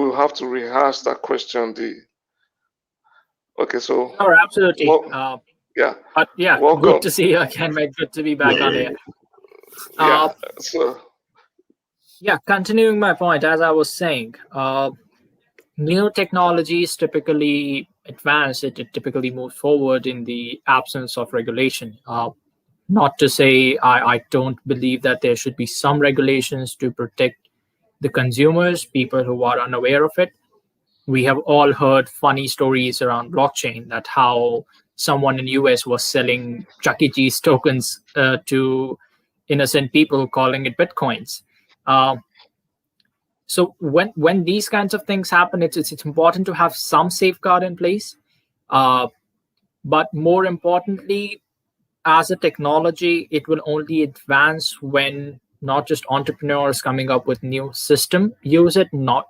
we'll have to rehash that question. Okay, so sure, absolutely. yeah, but yeah, welcome. Good to see you again, mate. Good to be back on here. Yeah, continuing my point, as I was saying, new technologies typically advance. It typically moves forward in the absence of regulation. Not to say I don't believe that there should be some regulations to protect the consumers, people who are unaware of it. We have all heard funny stories around blockchain, that how someone in US was selling Chuck E. Cheese tokens to innocent people, calling it bitcoins. So when these kinds of things happen, it's important to have some safeguard in place. But more importantly, as a technology, it will only advance when not just entrepreneurs coming up with new system use it, not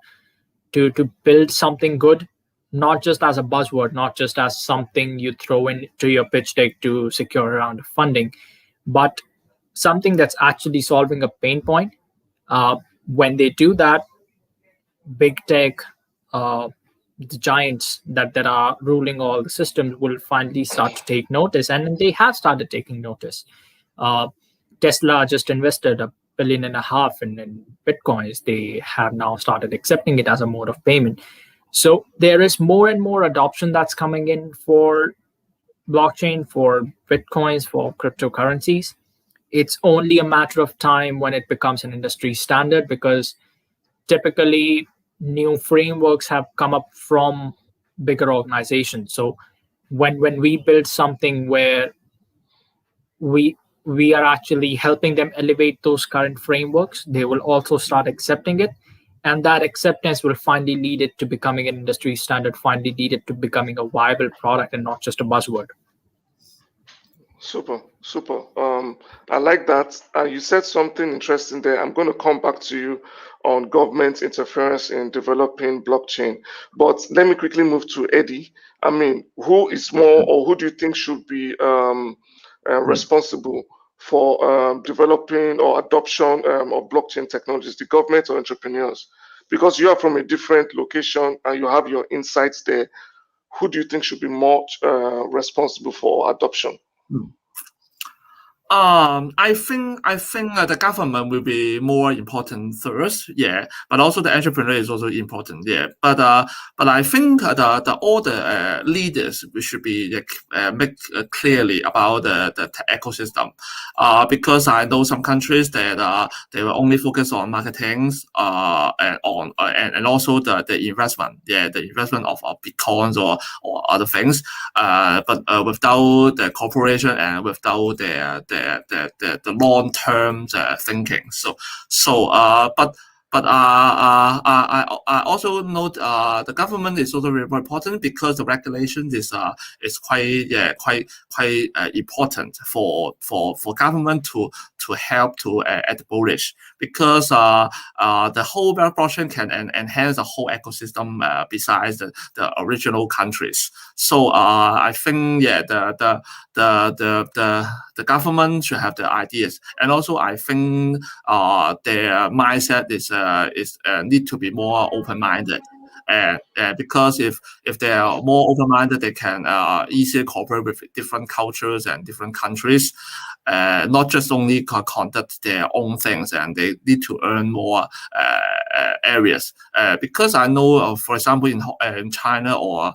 to build something good, not just as a buzzword, not just as something you throw into your pitch deck to secure a round of funding, but something that's actually solving a pain point. When they do that, big tech, the giants that are ruling all the systems will finally start to take notice, and they have started taking notice. Tesla just invested $1.5 billion in bitcoins. They have now started accepting it as a mode of payment. So there is more and more adoption that's coming in for blockchain, for bitcoins, for cryptocurrencies. It's only a matter of time when it becomes an industry standard, because typically new frameworks have come up from bigger organizations. So when we build something where we are actually helping them elevate those current frameworks, they will also start accepting it. And that acceptance will finally lead it to becoming an industry standard, finally lead it to becoming a viable product and not just a buzzword. Super. I like that. You said something interesting there. I'm going to come back to you on government interference in developing blockchain. But let me quickly move to Eddie. I mean, who is more, or who do you think should be responsible for developing or adoption of blockchain technologies, the government or entrepreneurs? Because you are from a different location and you have your insights there. Who do you think should be more responsible for adoption? I think the government will be more important first, yeah. But also the entrepreneur is also important, yeah. But I think all the leaders we should be make clearly about the ecosystem, because I know some countries that they will only focus on marketing, and also the investment, yeah, the investment of bitcoins or other things, but without the cooperation and without the long-term thinking. But I also note the government is also very important, because the regulation is quite important for government to help to establish, because the whole blockchain can enhance the whole ecosystem besides the original countries. So I think the government should have the ideas, and also I think their mindset is need to be more open-minded. Because if they are more open-minded, they can easily cooperate with different cultures and different countries, not just only conduct their own things, and they need to earn more areas. Because I know, for example, in China or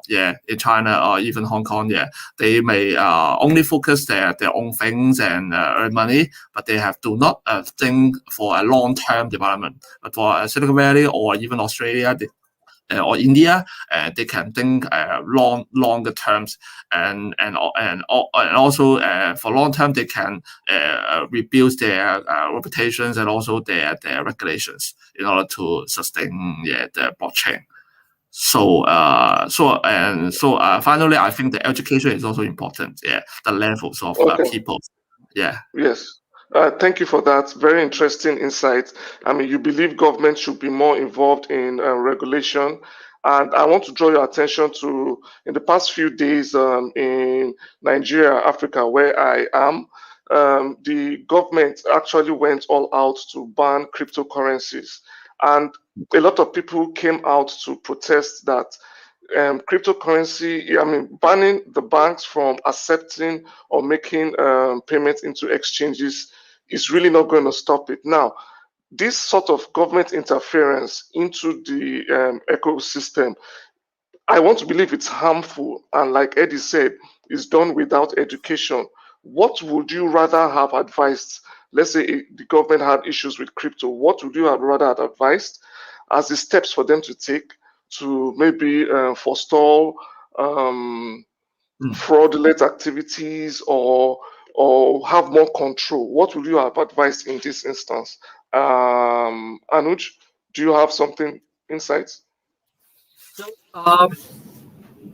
in China or even Hong Kong, they may only focus their own things and earn money, but they do not think for a long-term development. But for Silicon Valley or even Australia, or India, they can think longer terms, and also for long term they can rebuild their reputations and also their regulations in order to sustain the blockchain. So finally, I think the education is also important. Yeah, the levels of people. Yeah. Yes. Thank you for that. Very interesting insight. I mean, you believe government should be more involved in regulation. And I want to draw your attention to, in the past few days in Nigeria, Africa, where I am, the government actually went all out to ban cryptocurrencies. And a lot of people came out to protest that cryptocurrency, I mean, banning the banks from accepting or making payments into exchanges is really not going to stop it. Now, this sort of government interference into the ecosystem, I want to believe it's harmful. And like Eddie said, it's done without education. What would you rather have advised? Let's say the government had issues with crypto. What would you have rather have advised as the steps for them to take to maybe forestall fraudulent activities or have more control? What would you have advised in this instance? Anuj, do you have something insights? So,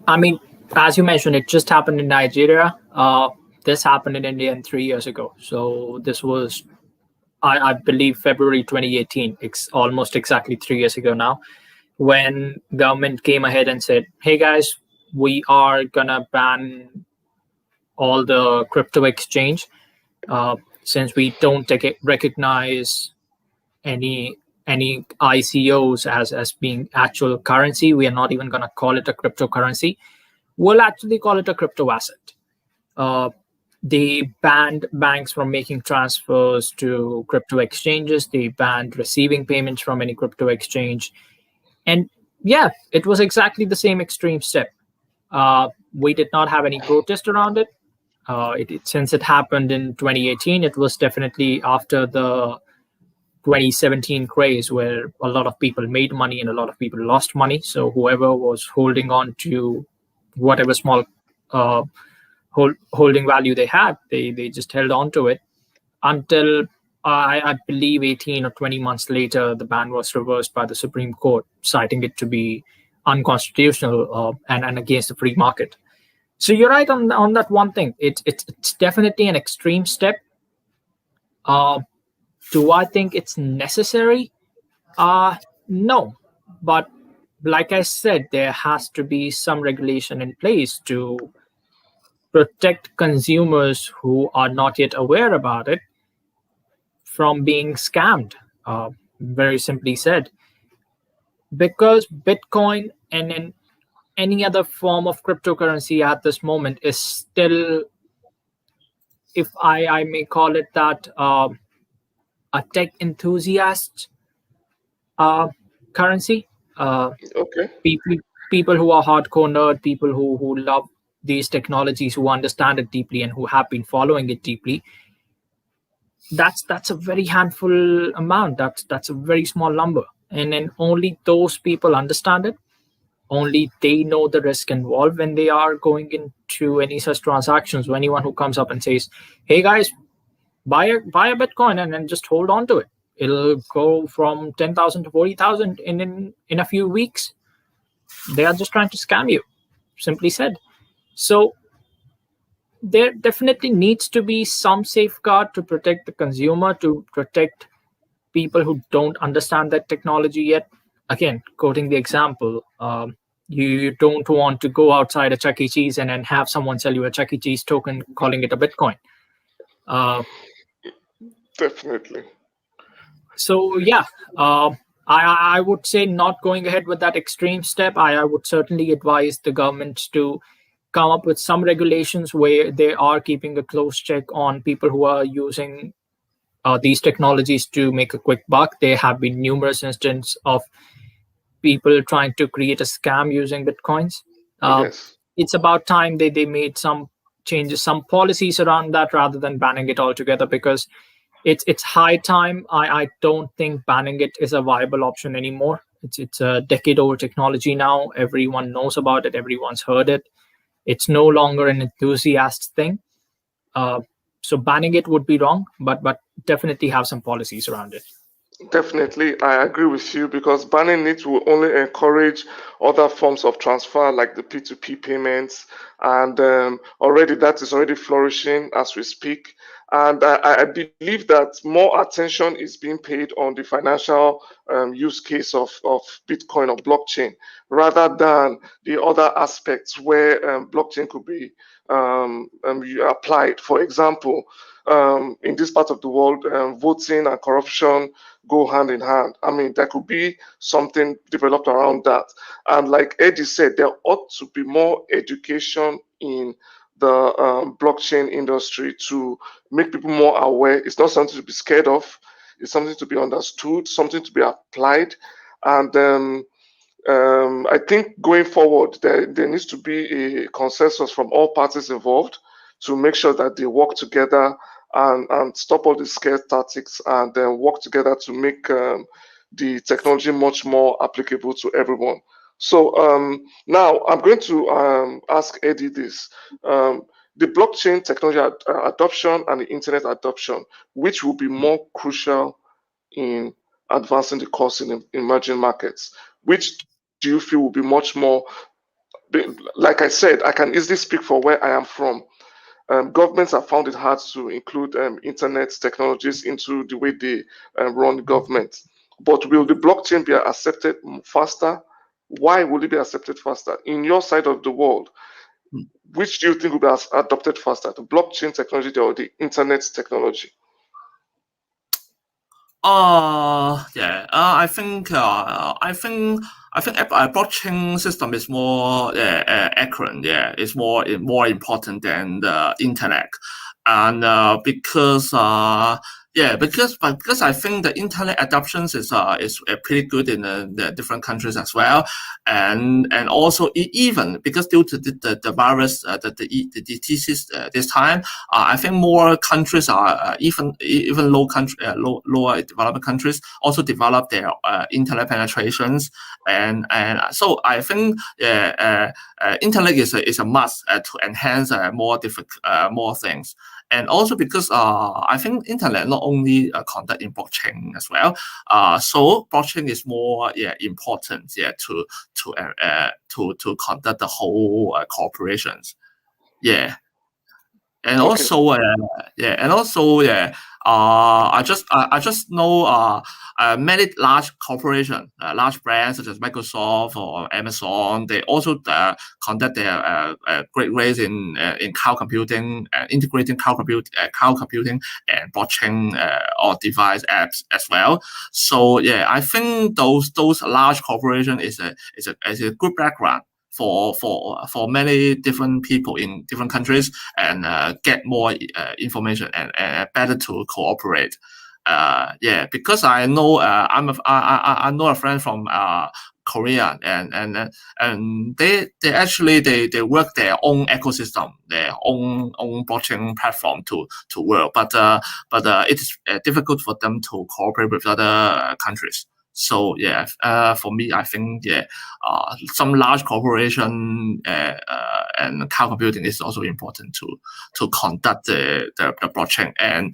I mean, as you mentioned, it just happened in Nigeria. This happened in India 3 years ago. So this was, I believe, February 2018. It's almost exactly 3 years ago now, when government came ahead and said, "Hey guys, we are gonna ban all the crypto exchange since we don't recognize any ICOs as being actual currency. We are not even gonna call it a cryptocurrency. We'll actually call it a crypto asset." They banned banks from making transfers to crypto exchanges. They banned receiving payments from any crypto exchange. And yeah, it was exactly the same extreme step. We did not have any protest around it. Since it happened in 2018, it was definitely after the 2017 craze, where a lot of people made money and a lot of people lost money. So whoever was holding on to whatever small holding value they had, they just held on to it until I believe 18 or 20 months later, the ban was reversed by the Supreme Court, citing it to be unconstitutional and against the free market. So you're right on that one thing. It's definitely an extreme step. Do I think it's necessary? No, but like I said, there has to be some regulation in place to protect consumers who are not yet aware about it from being scammed, very simply said. Because Bitcoin and any other form of cryptocurrency at this moment is still, if I may call it that, a tech enthusiast currency. Okay. People who are hardcore nerd, people who love these technologies, who understand it deeply and who have been following it deeply, that's a very handful amount. That's a very small number, and then only those people understand it. Only they know the risk involved when they are going into any such transactions. So anyone who comes up and says, "Hey guys, buy a Bitcoin and then just hold on to it. It'll go from 10,000 to 40,000 in a few weeks." They are just trying to scam you, simply said. So there definitely needs to be some safeguard to protect the consumer, to protect people who don't understand that technology yet. Again, quoting the example, you don't want to go outside a Chuck E. Cheese and then have someone sell you a Chuck E. Cheese token calling it a Bitcoin. Definitely. So yeah, I would say not going ahead with that extreme step. I would certainly advise the government to come up with some regulations where they are keeping a close check on people who are using these technologies to make a quick buck. There have been numerous instances of people trying to create a scam using Bitcoins. Yes. It's about time they made some changes, some policies around that, rather than banning it altogether, because it's high time. I don't think banning it is a viable option anymore. It's a decade-old technology now. Everyone knows about it. Everyone's heard it. It's no longer an enthusiast thing. So banning it would be wrong, but definitely have some policies around it. Definitely, I agree with you, because banning it will only encourage other forms of transfer like the P2P payments, and already that is already flourishing as we speak. And I believe that more attention is being paid on the financial use case of Bitcoin or blockchain rather than the other aspects where blockchain could be applied. For example, in this part of the world, voting and corruption go hand in hand. I mean, there could be something developed around that. And like Eddie said, there ought to be more education in the blockchain industry to make people more aware. It's not something to be scared of. It's something to be understood, something to be applied. And I think going forward, there needs to be a consensus from all parties involved to make sure that they work together and stop all the scare tactics and then work together to make the technology much more applicable to everyone. So now I'm going to ask Eddie this. The blockchain technology adoption and the internet adoption, which will be more crucial in advancing the cause in emerging markets, which do you feel will be much more, like I said, I can easily speak for where I am from. Governments have found it hard to include internet technologies into the way they run government. But will the blockchain be accepted faster? Why will it be accepted faster? In your side of the world, which do you think will be adopted faster, the blockchain technology or the internet technology? I think a blockchain system is more accurate. Yeah, it's more important than the internet, and because I think the internet adoptions is pretty good in the different countries as well, and also even because due to the virus, the diseases this time, I think more countries are even lower developed countries also develop their internet penetrations, and so I think internet is a must to enhance more things. And also because I think internet not only conduct in blockchain as well, so blockchain is more important to conduct the whole corporations. Yeah. And Okay. also, I just know many large corporations, large brands such as Microsoft or Amazon. They also conduct their great ways in cloud computing, integrating cloud computing and blockchain or device apps as well. So yeah, I think those large corporations is a good background for many different people in different countries and get more information and better to cooperate. Because I know I know a friend from Korea and they actually they work their own ecosystem, their own blockchain platform to work, but it is difficult for them to cooperate with other countries. So for me, I think some large corporation and cloud computing is also important to conduct the blockchain and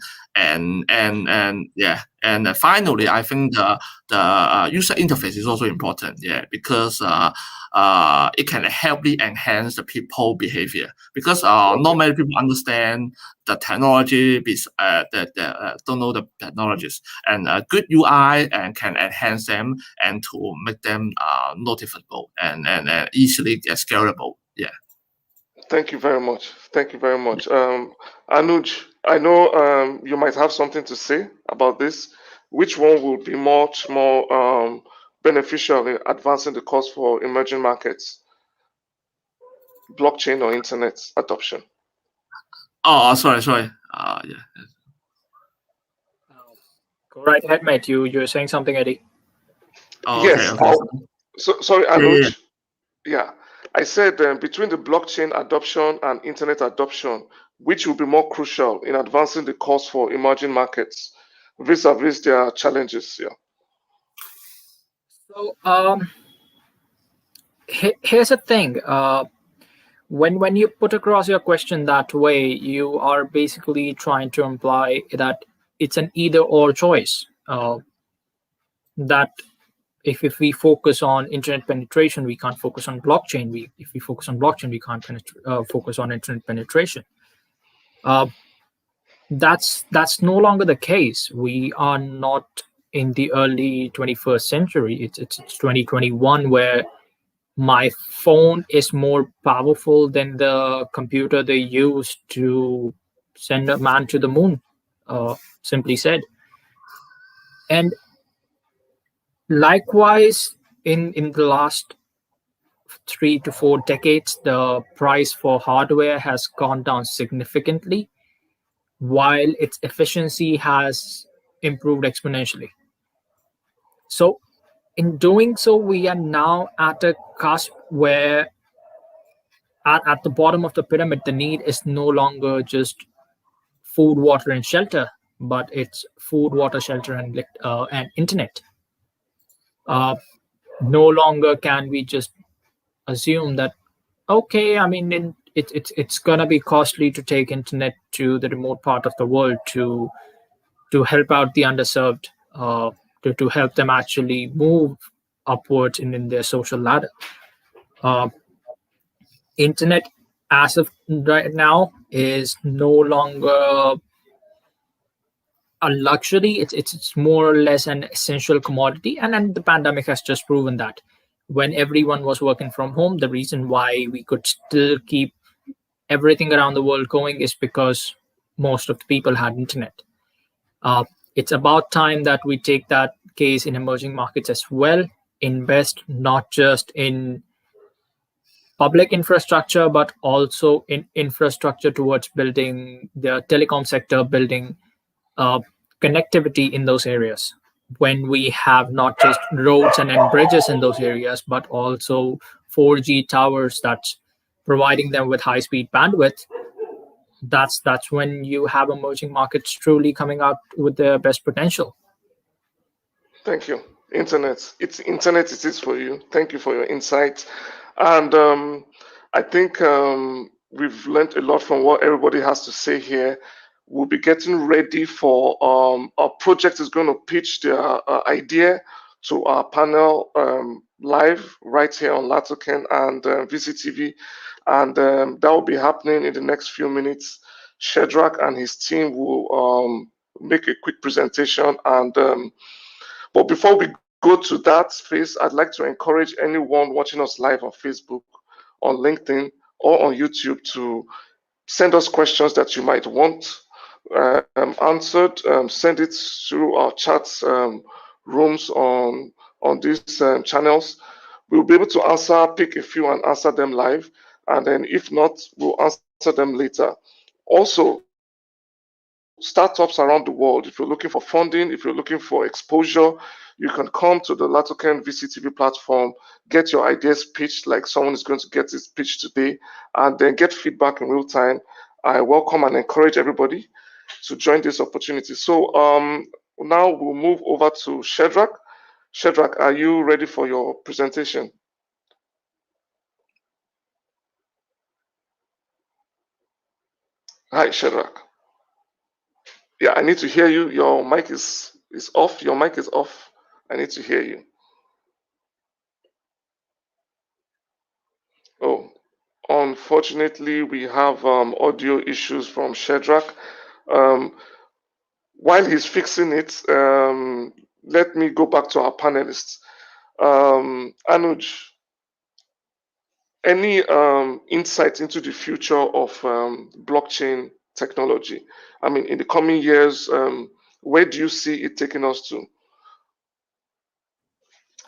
finally, I think the user interface is also important. Because it can help enhance the people behavior because not many people understand the technology, don't know the technologies, and good UI and can enhance them and to make them noticeable and easily scalable. Yeah. Thank you very much. Thank you very much. Anuj, I know you might have something to say about this. Which one will be much more beneficial in advancing the cause for emerging markets? Blockchain or internet adoption? Oh, sorry. Go right ahead, mate. You're saying something, Eddie? Oh, yes. Okay. Sorry, Anuj. Yeah. I said between the blockchain adoption and internet adoption, which will be more crucial in advancing the cause for emerging markets vis-a-vis their challenges? Yeah. So here's the thing. When you put across your question that way, you are basically trying to imply that it's an either-or choice. That if we focus on internet penetration, we can't focus on blockchain. If we focus on blockchain, we can't focus on internet penetration. that's no longer the case. We are not in the early 21st century. It's 2021, where my phone is more powerful than the computer they used to send a man to the moon, simply said. And likewise, in the last 3 to 4 decades, the price for hardware has gone down significantly, while its efficiency has improved exponentially. So, in doing so, we are now at a cusp where at the bottom of the pyramid, the need is no longer just food, water, and shelter, but it's food, water, shelter, and internet. Uh, no longer can we just assume that, okay, I mean, it's gonna be costly to take internet to the remote part of the world to help out the underserved, to help them actually move upwards in their social ladder. Uh, Internet, as of right now, is no longer a luxury. It's more or less an essential commodity, and the pandemic has just proven that. When everyone was working from home, the reason why we could still keep everything around the world going is because most of the people had internet. Uh, it's about time that we take that case in emerging markets as well, invest not just in public infrastructure, but also in infrastructure towards building the telecom sector, building uh, connectivity in those areas. When we have not just roads and bridges in those areas, but also 4G towers that's providing them with high-speed bandwidth, that's when you have emerging markets truly coming out with their best potential. Thank you. Internet. It's internet. It is for you. Thank you for your insight. And I think we've learned a lot from what everybody has to say here. We'll be getting ready for our project is going to pitch their idea to our panel live right here on LATOKEN and VCTV. And that will be happening in the next few minutes. Shedrack and his team will make a quick presentation. And but before we go to that phase, I'd like to encourage anyone watching us live on Facebook, on LinkedIn, or on YouTube to send us questions that you might want answered. Send it through our chat rooms on these channels. We'll be able to pick a few and answer them live. And then if not, we'll answer them later. Also, startups around the world, if you're looking for funding, if you're looking for exposure, you can come to the LATOKEN VCTV platform, get your ideas pitched like someone is going to get this pitched today, and then get feedback in real time. I welcome and encourage everybody to join this opportunity. So now we'll move over to Shedrack. Shedrack, are you ready for your presentation? Hi, Shedrack. Yeah, I need to hear you. Your mic is off. Your mic is off. I need to hear you. Oh, unfortunately, we have audio issues from Shedrack. While he's fixing it, let me go back to our panelists. Anuj, any insight into the future of blockchain technology? I mean, in the coming years, where do you see it taking us to?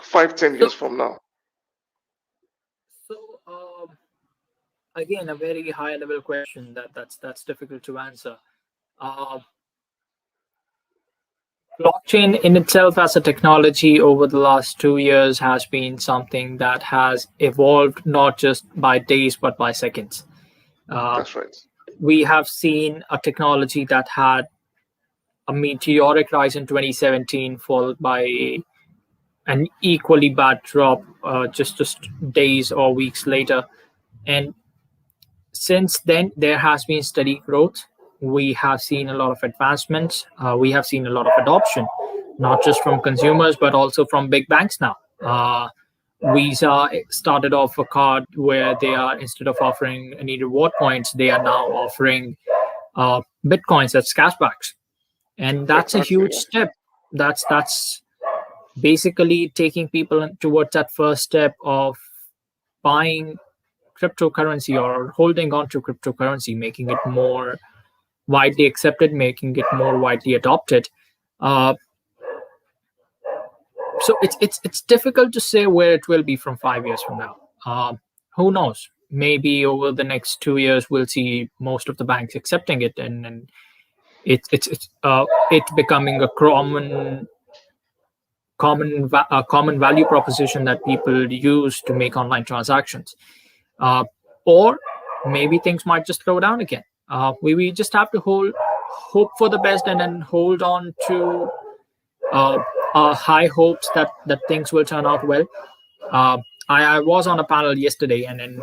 5-10 years from now? So again, a very high level question that's difficult to answer. Blockchain in itself as a technology over the last 2 years has been something that has evolved not just by days but by seconds. That's right. We have seen a technology that had a meteoric rise in 2017, followed by an equally bad drop just days or weeks later. And since then, there has been steady growth. We have seen a lot of advancements. We have seen a lot of adoption, not just from consumers, but also from big banks now. Visa started off a card where they are, instead of offering any reward points, they are now offering Bitcoins, that's cashbacks. And that's Exactly, a huge yeah. step. That's basically taking people towards that first step of buying cryptocurrency or holding on to cryptocurrency, making it more widely accepted, making it more widely adopted. Uh, so it's difficult to say where it will be from 5 years from now. Who knows? Maybe over the next 2 years we'll see most of the banks accepting it, and it becoming a common value proposition that people use to make online transactions. Or maybe things might just slow down again. We just have to hope for the best, and then hold on to high hopes that things will turn out well. I was on a panel yesterday, and then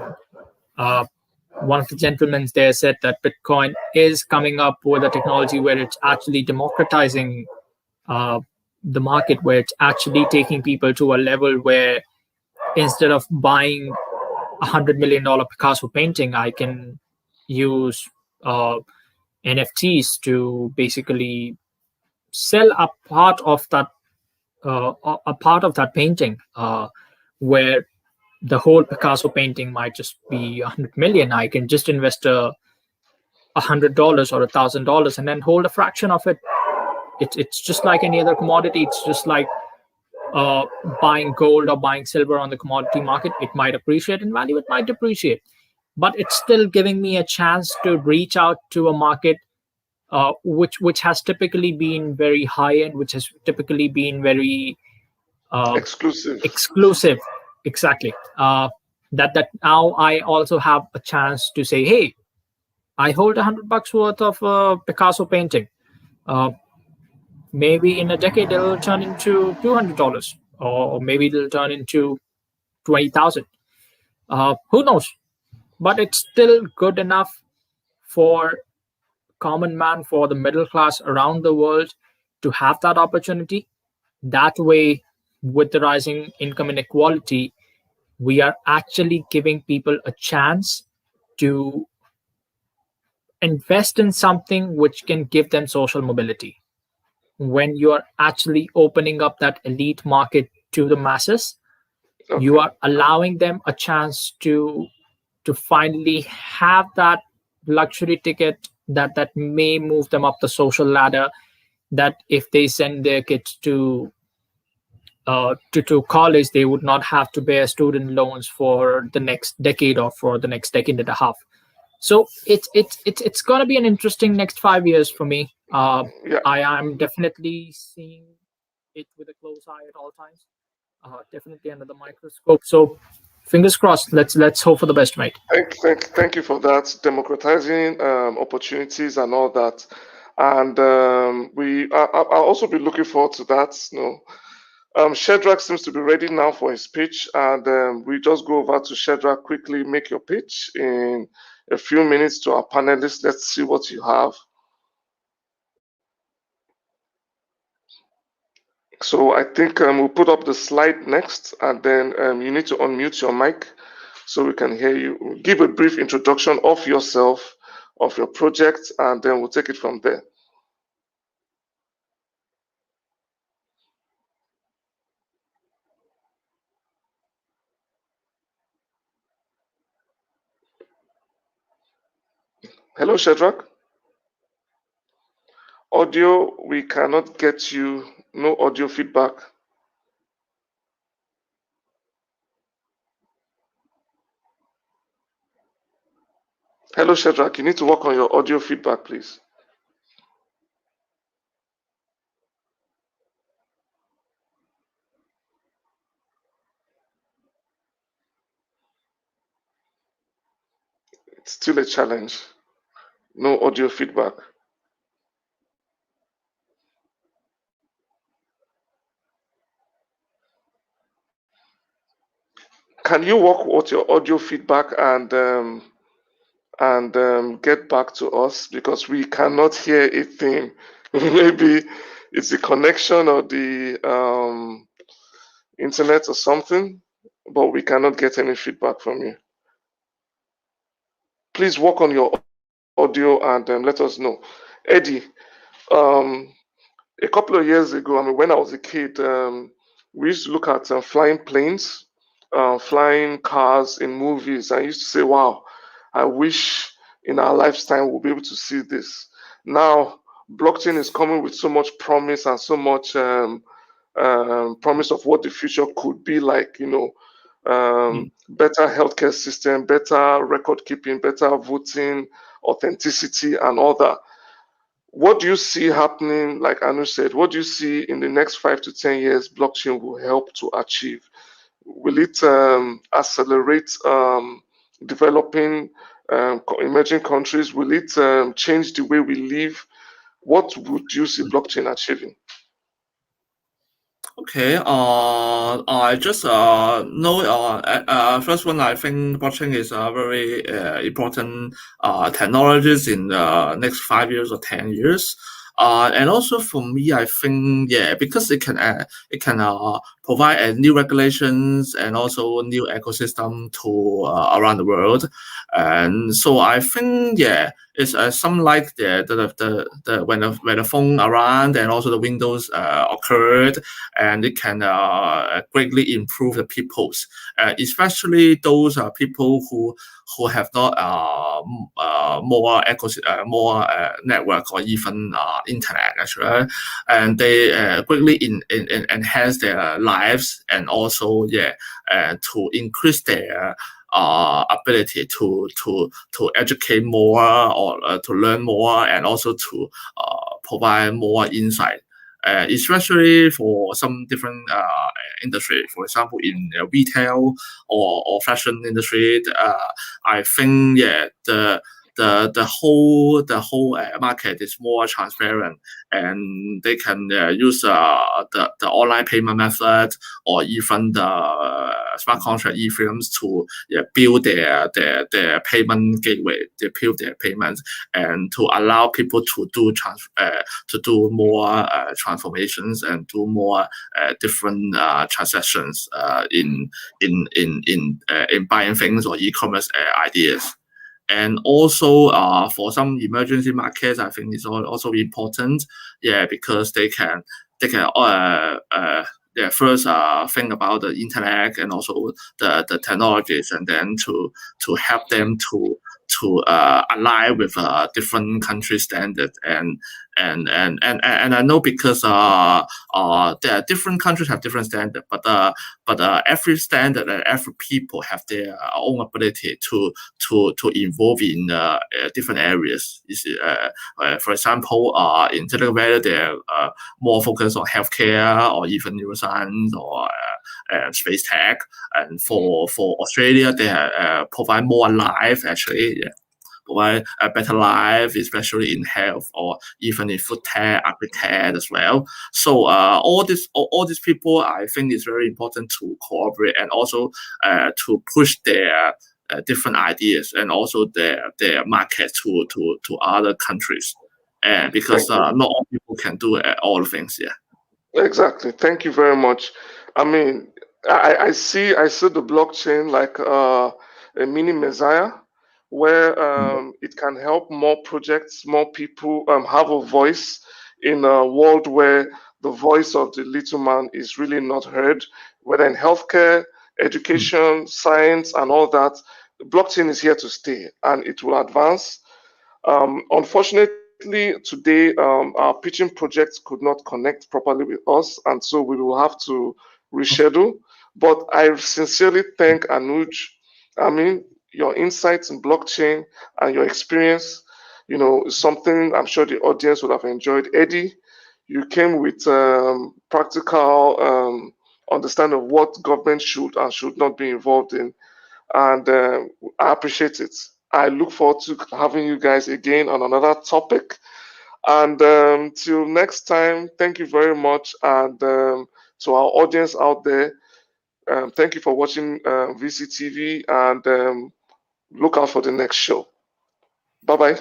one of the gentlemen there said that Bitcoin is coming up with a technology where it's actually democratizing the market, where it's actually taking people to a level where instead of buying $100 million Picasso painting, I can use NFTs to basically sell a part of that painting, where the whole Picasso painting might just be 100 million. I can just invest $100 or $1,000 and then hold a fraction of it. It's just like any other commodity. It's just like buying gold or buying silver on the commodity market. It might appreciate in value, it might depreciate, but it's still giving me a chance to reach out to a market which has typically been very high end, which has typically been very exclusive. Exactly. That now I also have a chance to say, hey, I hold $100 worth of Picasso painting. Maybe in a decade it'll turn into $200, or maybe it'll turn into 20,000. Who knows? But it's still good enough for common man, for the middle class around the world to have that opportunity. That way, with the rising income inequality, we are actually giving people a chance to invest in something which can give them social mobility. When you are actually opening up that elite market to the masses, Okay. you are allowing them a chance to finally have that luxury ticket that may move them up the social ladder, that if they send their kids to college, they would not have to bear student loans for the next decade or for the next decade and a half. So it's going to be an interesting next 5 years for me. Yeah. I am definitely seeing it with a close eye at all times. Definitely under the microscope. So fingers crossed. Let's hope for the best, mate. Thank you for that, democratizing opportunities and all that. And I'll also be looking forward to that. Shedrack seems to be ready now for his pitch, and we just go over to Shedrack quickly. Make your pitch in a few minutes to our panelists. Let's see what you have. So I think we'll put up the slide next, and then you need to unmute your mic so we can hear you. Give a brief introduction of yourself, of your project, and then we'll take it from there. Hello, Shedrack. Audio, we cannot get you. No audio feedback. Hello, Shedrack. You need to work on your audio feedback, please. It's still a challenge. No audio feedback. Can you work with your audio feedback and get back to us, because we cannot hear a thing. Maybe it's the connection or the internet or something, but we cannot get any feedback from you. Please work on your audio and let us know. Eddie, a couple of years ago, I mean, when I was a kid, we used to look at flying planes, flying cars in movies. I used to say, wow, I wish in our lifetime we'll be able to see this. Now, blockchain is coming with so much promise and so much promise of what the future could be like, better healthcare system, better record keeping, better voting, authenticity, and all that. What do you see happening? Like Anu said, what do you see in the next 5 to 10 years blockchain will help to achieve? Will it accelerate developing emerging countries? Will it change the way we live? What would you see blockchain achieving? Okay. I just know. First one, I think blockchain is a very important technologies in the next 5 years or 10 years. And also for me, I think because it can provide new regulations and also new ecosystem to around the world, and so I think it's some like the when the phone around and also the Windows occurred, and it can greatly improve the people's, especially those people who have not more network or even internet actually, and they greatly enhance their lives, and also to increase their ability to educate more, or to learn more, and also to provide more insight. Especially for some different industry, for example, in retail or fashion industry, I think the whole market is more transparent, and they can use the online payment method, or even the smart contract ethereum to build their payment gateway, they build their payments, and to allow people to do more transformations and do more different transactions in buying things or e-commerce ideas. And also for some emergency markets, I think it's also important, because they can first think about the internet and also the technologies, and then to help them to align with different country standards. And I know because there are different countries have different standards, but every standard and every people have their own ability to involve in different areas. For example, in Silicon Valley, they're more focused on healthcare or even neuroscience or space tech, and for Australia, they provide more life actually. Provide a better life, especially in health or even in food tech, agri-tech as well. So all these people, I think it's very important to cooperate, and also to push their different ideas, and also their market to other countries, and because not all people can do all things. Exactly. Thank you very much. I mean, I see the blockchain like a mini messiah, where it can help more projects, more people have a voice in a world where the voice of the little man is really not heard, whether in healthcare, education, science, and all that. The blockchain is here to stay, and it will advance. Unfortunately, today our pitching projects could not connect properly with us, and so we will have to reschedule. But I sincerely thank Anuj. I mean, your insights in blockchain and your experience, is something I'm sure the audience would have enjoyed. Eddie, you came with practical understanding of what government should and should not be involved in, and I appreciate it. I look forward to having you guys again on another topic. And till next time, thank you very much. And to our audience out there, thank you for watching VCTV, and look out for the next show. Bye bye.